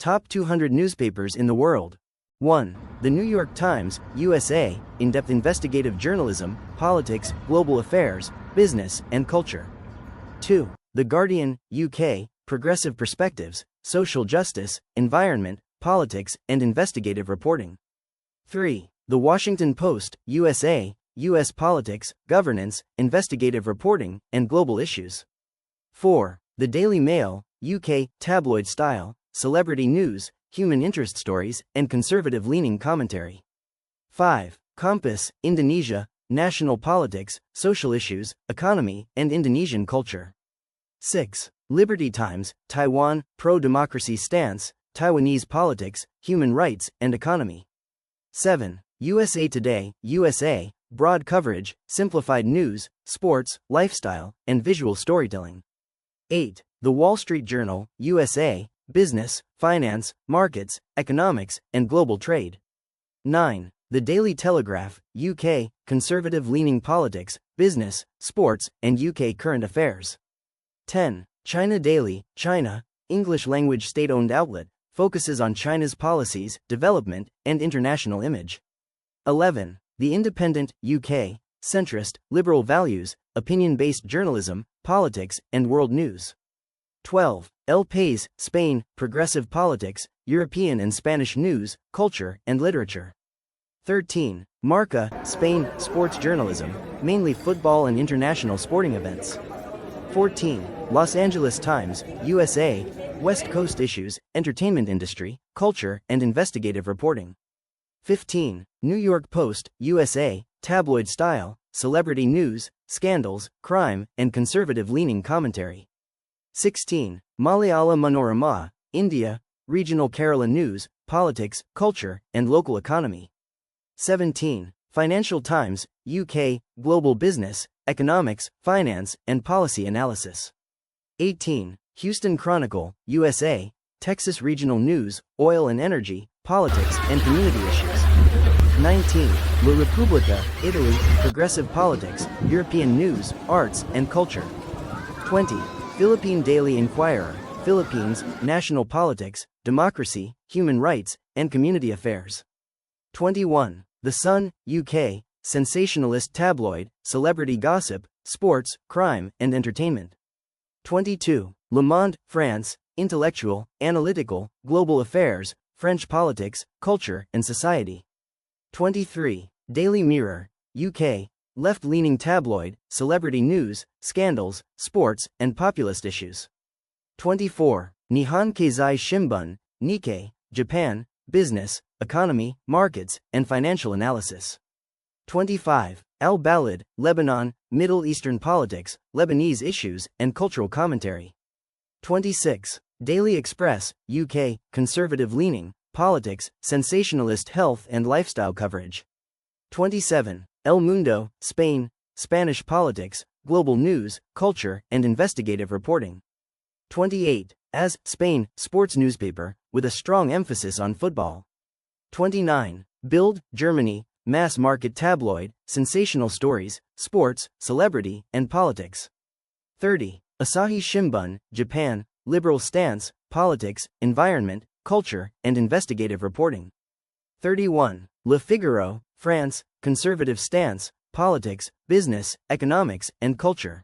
Top 200 newspapers in the world. 1. The New York Times, USA, in-depth investigative journalism, politics, global affairs, business, and culture. 2. The Guardian, UK, progressive perspectives, social justice, environment, politics, and investigative reporting. 3. The Washington Post, USA, US politics, governance, investigative reporting, and global issues. 4. The Daily Mail, UK, tabloid style, celebrity news, human interest stories, and conservative-leaning commentary. 5. Compass, Indonesia, national politics, social issues, economy, and Indonesian culture. 6. Liberty Times, Taiwan, pro-democracy stance, Taiwanese politics, human rights, and economy. 7. USA Today, USA, broad coverage, simplified news, sports, lifestyle, and visual storytelling. 8. The Wall Street Journal, USA, business, finance, markets, economics, and global trade. 9. The Daily Telegraph, UK, conservative-leaning politics, business, sports, and UK current affairs. 10. China Daily, China, English-language state-owned outlet, focuses on China's policies, development, and international image. 11. The Independent, UK, centrist, liberal values, opinion-based journalism, politics, and world news. 12. El País, Spain, progressive politics, European and Spanish news, culture, and literature. 13. Marca, Spain, sports journalism, mainly football and international sporting events. 14. Los Angeles Times, USA, West Coast issues, entertainment industry, culture, and investigative reporting. 15. New York Post, USA, tabloid style, celebrity news, scandals, crime, and conservative-leaning commentary. 16. Malayala Manorama, India, regional Kerala news, politics, culture, and local economy. 17. Financial Times, UK, global business, economics, finance, and policy analysis. 18. Houston Chronicle, USA, Texas regional news, oil and energy, politics, and community issues. 19. La Repubblica, Italy, progressive politics, European news, arts, and culture. 20. Philippine Daily Inquirer, Philippines, national politics, democracy, human rights, and community affairs. 21. The Sun, UK, sensationalist tabloid, celebrity gossip, sports, crime, and entertainment. 22. Le Monde, France, intellectual, analytical, global affairs, French politics, culture, and society. 23. Daily Mirror, UK, left-leaning tabloid, celebrity news, scandals, sports, and populist issues. 24. Nihon Keizai Shimbun, Nikkei, Japan, business, economy, markets, and financial analysis. 25. Al-Balad, Lebanon, Middle Eastern politics, Lebanese issues, and cultural commentary. 26. Daily Express, UK, conservative-leaning, politics, sensationalist health and lifestyle coverage. 27. El Mundo, Spain, Spanish politics, global news, culture, and investigative reporting. 28. AS, Spain, sports newspaper, with a strong emphasis on football. 29. Bild, Germany, mass market tabloid, sensational stories, sports, celebrity, and politics. 30. Asahi Shimbun, Japan, liberal stance, politics, environment, culture, and investigative reporting. 31. Le Figaro, France, conservative stance, politics, business, economics, and culture.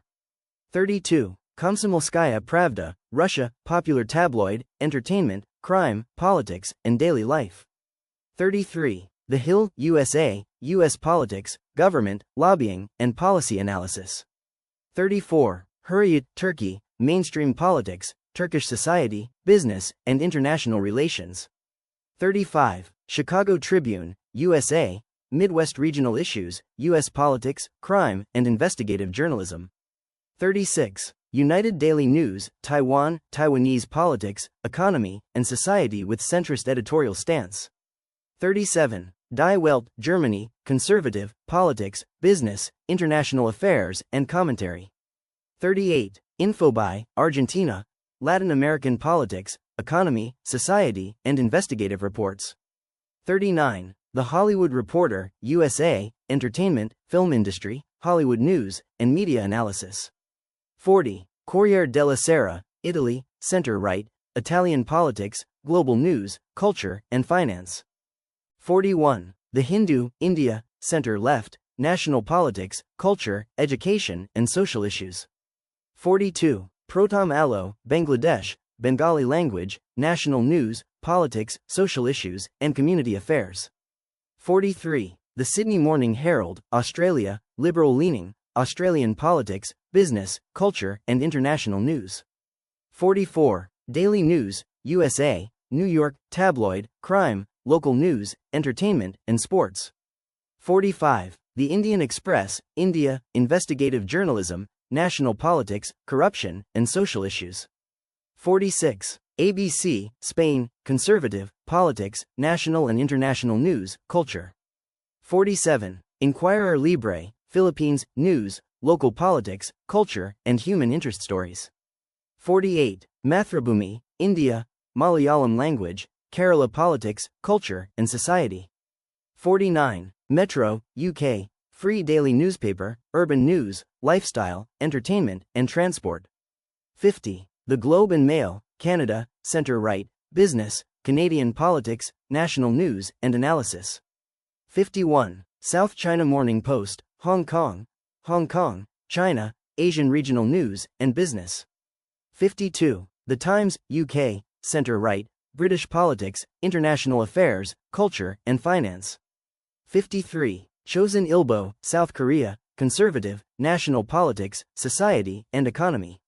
32. Komsomolskaya Pravda, Russia, popular tabloid, entertainment, crime, politics, and daily life. 33. The Hill, USA, U.S. politics, government, lobbying, and policy analysis. 34. Hurriyet, Turkey, mainstream politics, Turkish society, business, and international relations. 35. Chicago Tribune, USA, Midwest regional issues, U.S. politics, crime, and investigative journalism. 36. United Daily News, Taiwan, Taiwanese politics, economy, and society with centrist editorial stance. 37. Die Welt, Germany, conservative, politics, business, international affairs, and commentary. 38. Infobae, Argentina, Latin American politics, economy, society, and investigative reports. 39. The Hollywood Reporter, USA, entertainment, film industry, Hollywood news, and media analysis. 40. Corriere della Sera, Italy, center-right, Italian politics, global news, culture, and finance. 41. The Hindu, India, center-left, national politics, culture, education, and social issues. 42. Protham Alo, Bangladesh, Bengali language, national news, politics, social issues, and community affairs. 43. The Sydney Morning Herald, Australia, liberal-leaning, Australian politics, business, culture, and international news. 44. Daily News, USA, New York, tabloid, crime, local news, entertainment, and sports. 45. The Indian Express, India, investigative journalism, national politics, corruption, and social issues. 46. ABC, Spain, conservative, politics, national and international news, culture. 47. Inquirer Libre, Philippines, news, local politics, culture, and human interest stories. 48. Mathrubhumi, India, Malayalam language, Kerala politics, culture, and society. 49. Metro, UK, free daily newspaper, urban news, lifestyle, entertainment, and transport. 50. The Globe and Mail, Canada, center-right, business, Canadian politics, national news, and analysis. 51. South China Morning Post, Hong Kong, China, Asian regional news, and business. 52. The Times, UK, center-right, British politics, international affairs, culture, and finance. 53. Chosun Ilbo, South Korea, conservative, national politics, society, and economy.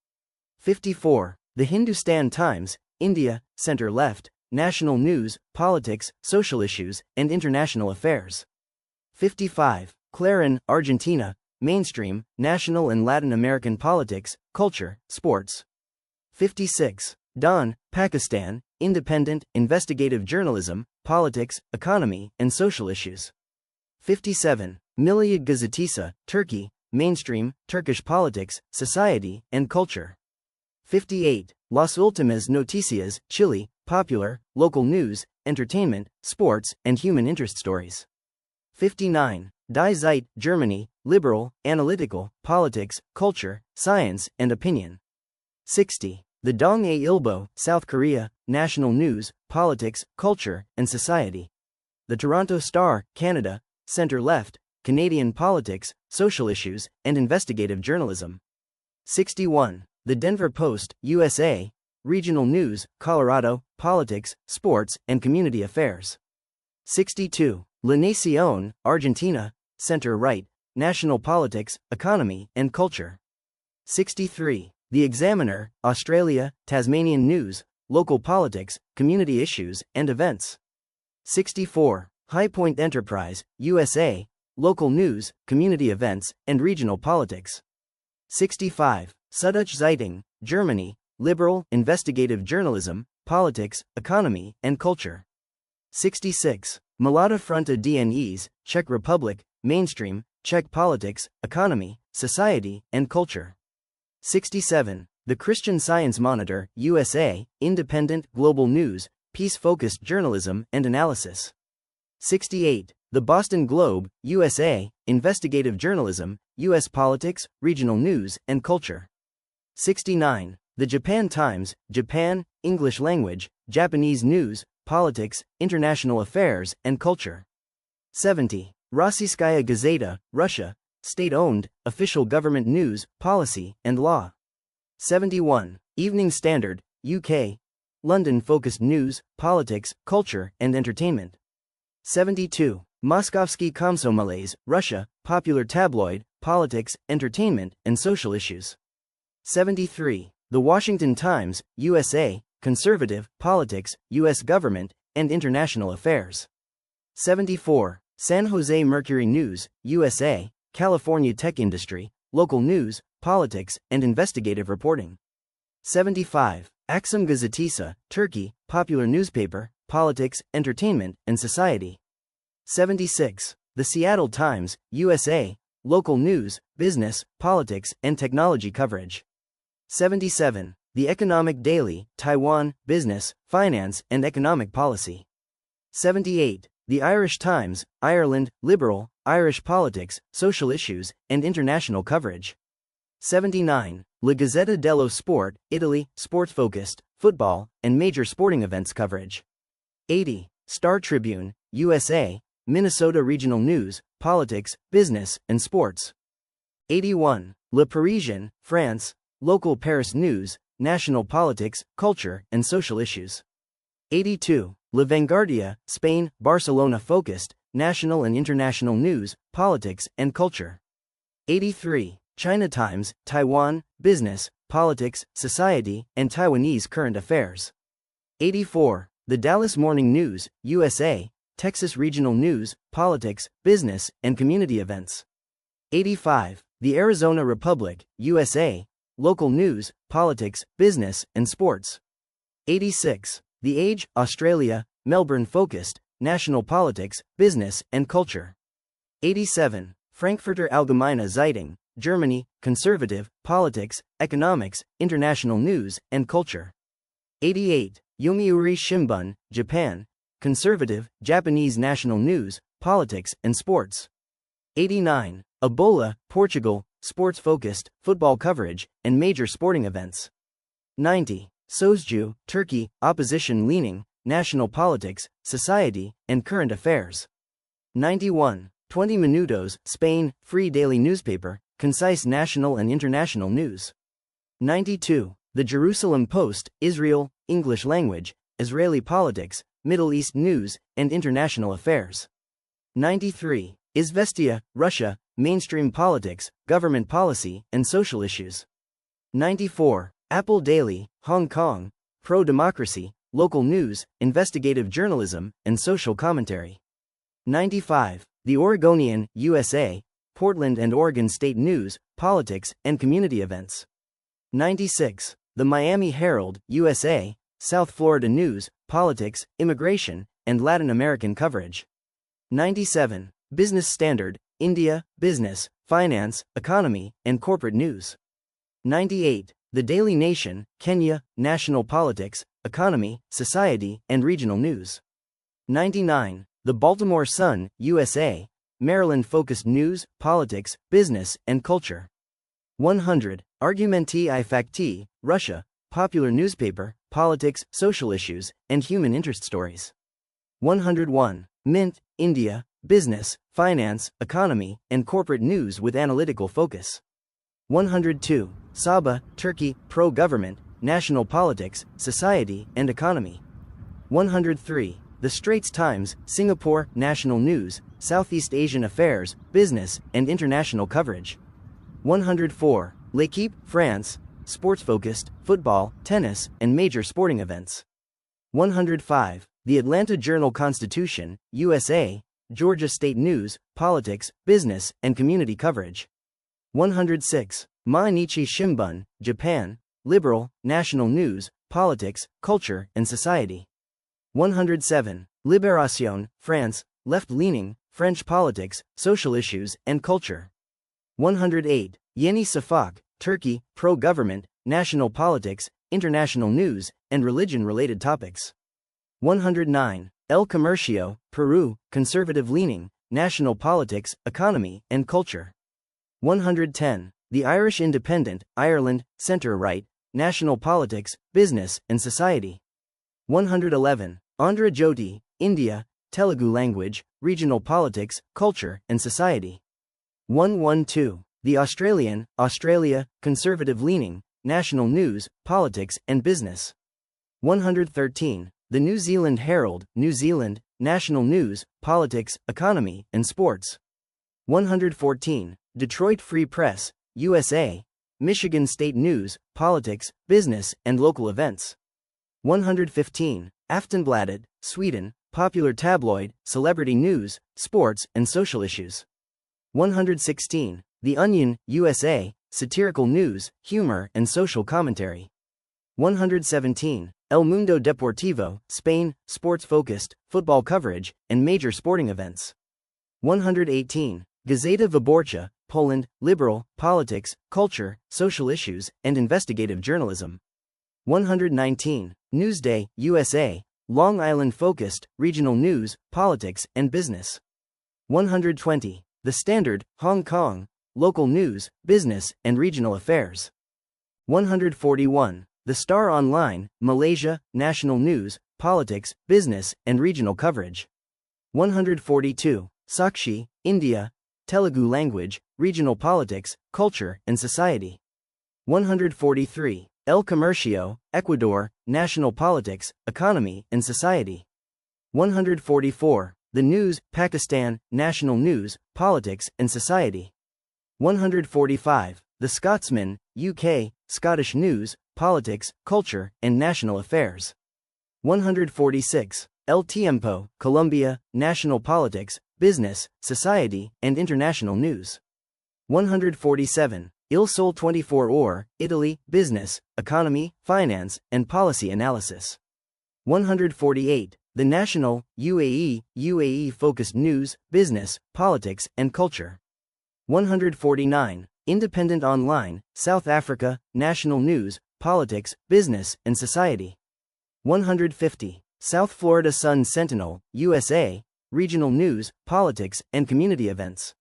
54. The Hindustan Times, India, center-left, national news, politics, social issues, and international affairs. 55. Clarín, Argentina, mainstream, national and Latin American politics, culture, sports. 56. Dawn, Pakistan, independent, investigative journalism, politics, economy, and social issues. 57. Milliyet Gazetesi, Turkey, mainstream, Turkish politics, society, and culture. 58. Las Últimas Noticias, Chile, popular, local news, entertainment, sports, and human interest stories. 59. Die Zeit, Germany, liberal, analytical, politics, culture, science, and opinion. 60. The Dong-A Ilbo, South Korea, national news, politics, culture, and society. The Toronto Star, Canada, center-left, Canadian politics, social issues, and investigative journalism. 61. The Denver Post, USA, regional news, Colorado, politics, sports, and community affairs. 62. La Nación, Argentina, center-right, national politics, economy, and culture. 63. The Examiner, Australia, Tasmanian news, local politics, community issues, and events. 64. High Point Enterprise, USA, local news, community events, and regional politics. 65. Süddeutsche Zeitung, Germany, liberal, investigative journalism, politics, economy, and culture. 66. Mlada Fronta DNEs, Czech Republic, mainstream, Czech politics, economy, society, and culture. 67. The Christian Science Monitor, USA, independent, global news, peace-focused journalism and analysis. 68. The Boston Globe, USA, investigative journalism, U.S. politics, regional news, and culture. 69. The Japan Times, Japan, English language, Japanese news, politics, international affairs, and culture. 70. Rossiyskaya Gazeta, Russia, state-owned, official government news, policy, and law. 71. Evening Standard, UK, London-focused news, politics, culture, and entertainment. 72. Moskovsky Komsomolets, Russia, popular tabloid, politics, entertainment, and social issues. 73. The Washington Times, USA, conservative, politics, U.S. government, and international affairs. 74. San Jose Mercury News, USA, California tech industry, local news, politics, and investigative reporting. 75. Akşam Gazetesi, Turkey, popular newspaper, politics, entertainment, and society. 76. The Seattle Times, USA, local news, business, politics, and technology coverage. 77. The Economic Daily, Taiwan, business, finance, and economic policy. 78. The Irish Times, Ireland, liberal, Irish politics, social issues, and international coverage. 79. La Gazzetta dello Sport, Italy, sport-focused, football, and major sporting events coverage. 80. Star Tribune, USA, Minnesota regional news, politics, business, and sports. 81. Le Parisien, France, local Paris news, national politics, culture, and social issues. 82. La Vanguardia, Spain, Barcelona-focused, national and international news, politics, and culture. 83. China Times, Taiwan, business, politics, society, and Taiwanese current affairs. 84. The Dallas Morning News, USA, Texas regional news, politics, business, and community events. 85. The Arizona Republic, USA, local news, politics, business, and sports. 86. The Age, Australia, Melbourne-focused, national politics, business, and culture. 87. Frankfurter Allgemeine Zeitung, Germany, conservative, politics, economics, international news, and culture. 88. Yomiuri Shimbun, Japan, conservative, Japanese national news, politics, and sports. 89. Ebola, Portugal, sports-focused, football coverage, and major sporting events. 90. Sözcü, Turkey, opposition-leaning, national politics, society, and current affairs. 91. 20 Minutos, Spain, free daily newspaper, concise national and international news. 92. The Jerusalem Post, Israel, English language, Israeli politics, Middle East news, and international affairs. 93. Izvestia, Russia, mainstream politics, government policy, and social issues. 94. Apple Daily, Hong Kong, pro-democracy, local news, investigative journalism, and social commentary. 95. The Oregonian, USA, Portland and Oregon State news, politics, and community events. 96. The Miami Herald, USA, South Florida news, politics, immigration, and Latin American coverage. 97. Business Standard, India, business, finance, economy, and corporate news. 98. The Daily Nation, Kenya, national politics, economy, society, and regional news. 99. The Baltimore Sun, USA, Maryland-focused news, politics, business, and culture. 100. Argumenti I Facti, Russia, popular newspaper, politics, social issues, and human interest stories. 101. Mint, India, business, finance, economy, and corporate news with analytical focus. 102. Sabah, Turkey, pro-government, national politics, society, and economy. 103. The Straits Times, Singapore, national news, Southeast Asian affairs, business, and international coverage. 104. L'Équipe, France, sports-focused, football, tennis, and major sporting events. 105. The Atlanta Journal-Constitution, USA, Georgia State news, politics, business, and community coverage. 106. Mainichi Shimbun, Japan, liberal, national news, politics, culture, and society. 107. Libération, France, left-leaning, French politics, social issues, and culture. 108. Yeni Şafak, Turkey, pro-government, national politics, international news, and religion-related topics. 109. El Comercio, Peru, conservative-leaning, national politics, economy, and culture. 110. The Irish Independent, Ireland, centre-right, national politics, business, and society. 111. Andhra Jyoti, India, Telugu language, regional politics, culture, and society. 112. The Australian, Australia, conservative-leaning, national news, politics, and business. 113. The New Zealand Herald, New Zealand, national news, politics, economy, and sports. 114. Detroit Free Press, USA, Michigan State news, politics, business, and local events. 115. Aftonbladet, Sweden, popular tabloid, celebrity news, sports, and social issues. 116. The Onion, USA, satirical news, humor, and social commentary. 117. El Mundo Deportivo, Spain, sports-focused, football coverage, and major sporting events. 118. Gazeta Wyborcza, Poland, liberal, politics, culture, social issues, and investigative journalism. 119. Newsday, USA, Long Island-focused, regional news, politics, and business. 120. The Standard, Hong Kong, local news, business, and regional affairs. 141. The Star Online, Malaysia, national news, politics, business, and regional coverage. 142. Sakshi, India, Telugu language, regional politics, culture, and society. 143. El Comercio, Ecuador, national politics, economy, and society. 144. The News, Pakistan, national news, politics, and society. 145. The Scotsman, UK, Scottish news, politics, culture, and national affairs. 146. El Tiempo, Colombia, national politics, business, society, and international news. 147. Il Sole 24 Ore, Italy, business, economy, finance, and policy analysis. 148. The National, UAE, UAE-focused news, business, politics, and culture. 149. Independent Online, South Africa, national news, politics, business, and society. 150. South Florida Sun Sentinel, USA, regional news, politics, and community events.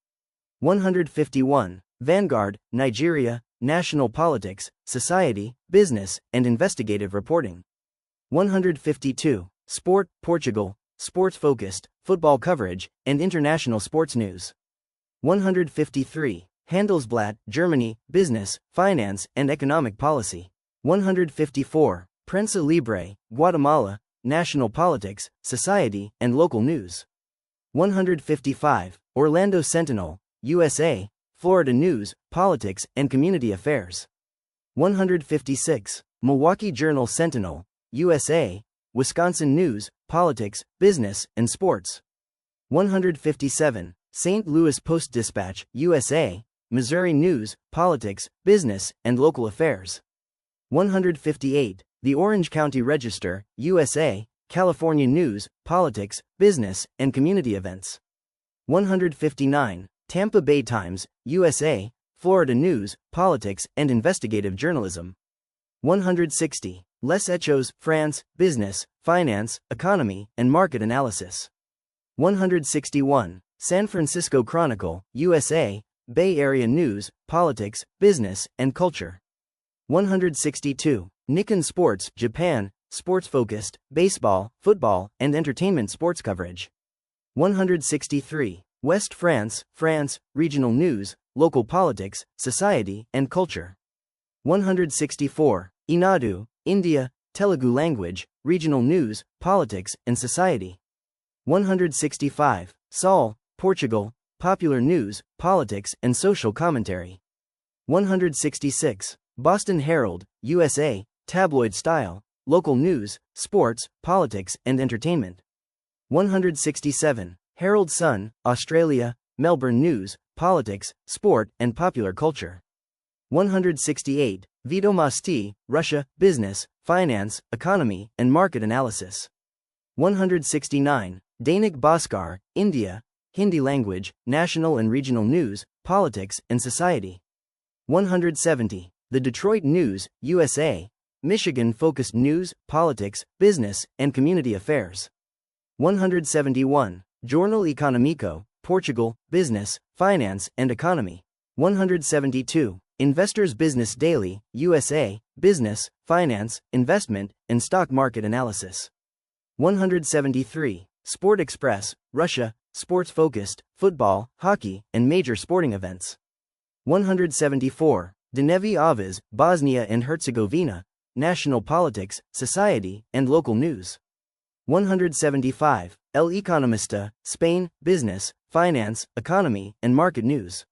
151. Vanguard, Nigeria, national politics, society, business, and investigative reporting. 152. Sport, Portugal, sports-focused, football coverage, and international sports news. 153. Handelsblatt, Germany, business, finance, and economic policy. 154. Prensa Libre, Guatemala, national politics, society, and local news. 155. Orlando Sentinel, USA, Florida news, politics, and community affairs. 156. Milwaukee Journal Sentinel, USA, Wisconsin news, politics, business, and sports. 157. St. Louis Post-Dispatch, USA, Missouri news, politics, business, and local affairs. 158. The Orange County Register, USA, California news, politics, business, and community events. 159. Tampa Bay Times, USA, Florida news, politics, and investigative journalism. 160. Les Echos, France, business, finance, economy, and market analysis. 161. San Francisco Chronicle, USA, Bay Area news, politics, business, and culture. 162. Nikkei Sports, Japan, sports-focused, baseball, football, and entertainment sports coverage. 163. West France, France, regional news, local politics, society, and culture. 164. Inadu, India, Telugu language, regional news, politics, and society. 165. Sol, Portugal, popular news, politics, and social commentary. 166. Boston Herald, USA, tabloid style, local news, sports, politics, and entertainment. 167. Herald Sun, Australia, Melbourne news, politics, sport, and popular culture. 168. Vedomosti, Russia, business, finance, economy, and market analysis. 169. Dainik Bhaskar, India, Hindi language, national and regional news, politics, and society. 170. The Detroit News, USA, Michigan-focused news, politics, business, and community affairs. 171. Jornal Económico, Portugal, business, finance, and economy. 172. Investors Business Daily, USA, business, finance, investment, and stock market analysis. 173. Sport Express, Russia, sports-focused, football, hockey, and major sporting events. 174. Dnevi Aviz, Bosnia and Herzegovina, national politics, society, and local news. 175. El Economista, Spain, business, finance, economy, and market news.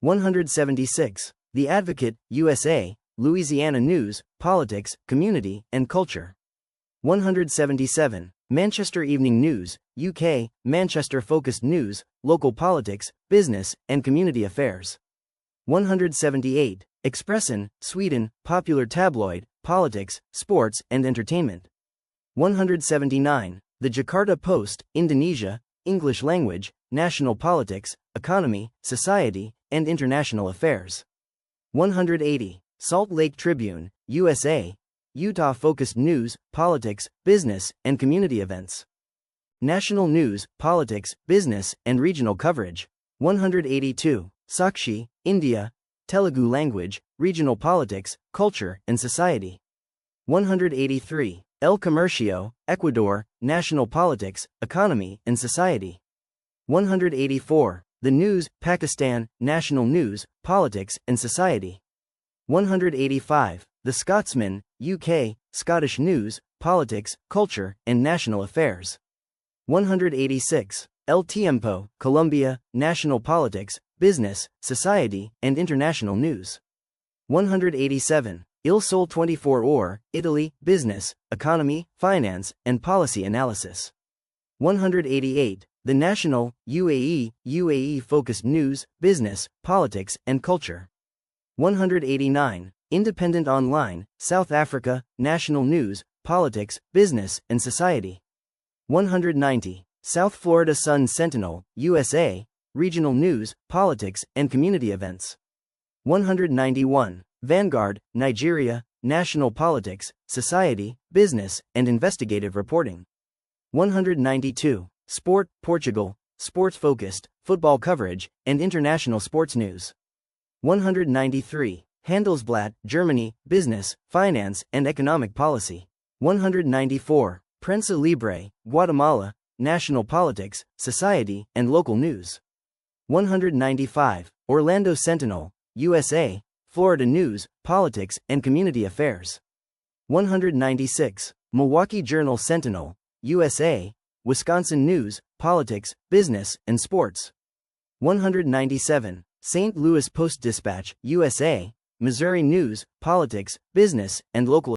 176. The Advocate, USA, Louisiana news, politics, community, and culture. 177. Manchester Evening News, UK, Manchester-focused news, local politics, business, and community affairs. 178. Expressen, Sweden, popular tabloid, politics, sports, and entertainment. 179. The Jakarta Post, Indonesia, English language, national politics, economy, society, and international affairs. 180. Salt Lake Tribune, USA, Utah-focused news, politics, business, and community events. National news, politics, business, and regional coverage. 182. Sakshi, India, Telugu language, regional politics, culture, and society. 183. El Comercio, Ecuador, National Politics, Economy, and Society. 184. The News, Pakistan, National News, Politics, and Society. 185. The Scotsman, UK, Scottish News, Politics, Culture, and National Affairs. 186. El Tiempo, Colombia, National Politics, Business, Society, and International News. 187. Il Sole 24 Ore, Italy, Business, Economy, Finance, and Policy Analysis. 188. The National, UAE-focused news, business, politics, and culture. 189. Independent Online, South Africa, National News, Politics, Business, and Society. 190. South Florida Sun Sentinel, USA, Regional News, Politics, and Community Events. 191. Vanguard, Nigeria, National Politics, Society, Business, and Investigative Reporting. 192. Sport, Portugal, sports-focused, football coverage, and international sports news. 193. Handelsblatt, Germany, business, finance, and economic policy. 194. Prensa Libre, Guatemala, national politics, society, and local news. 195. Orlando Sentinel, USA, Florida news, politics, and community affairs. 196. Milwaukee Journal Sentinel, USA, Wisconsin news, politics, business, and sports. 197. St. Louis Post-Dispatch, USA, Missouri news, politics, business, and local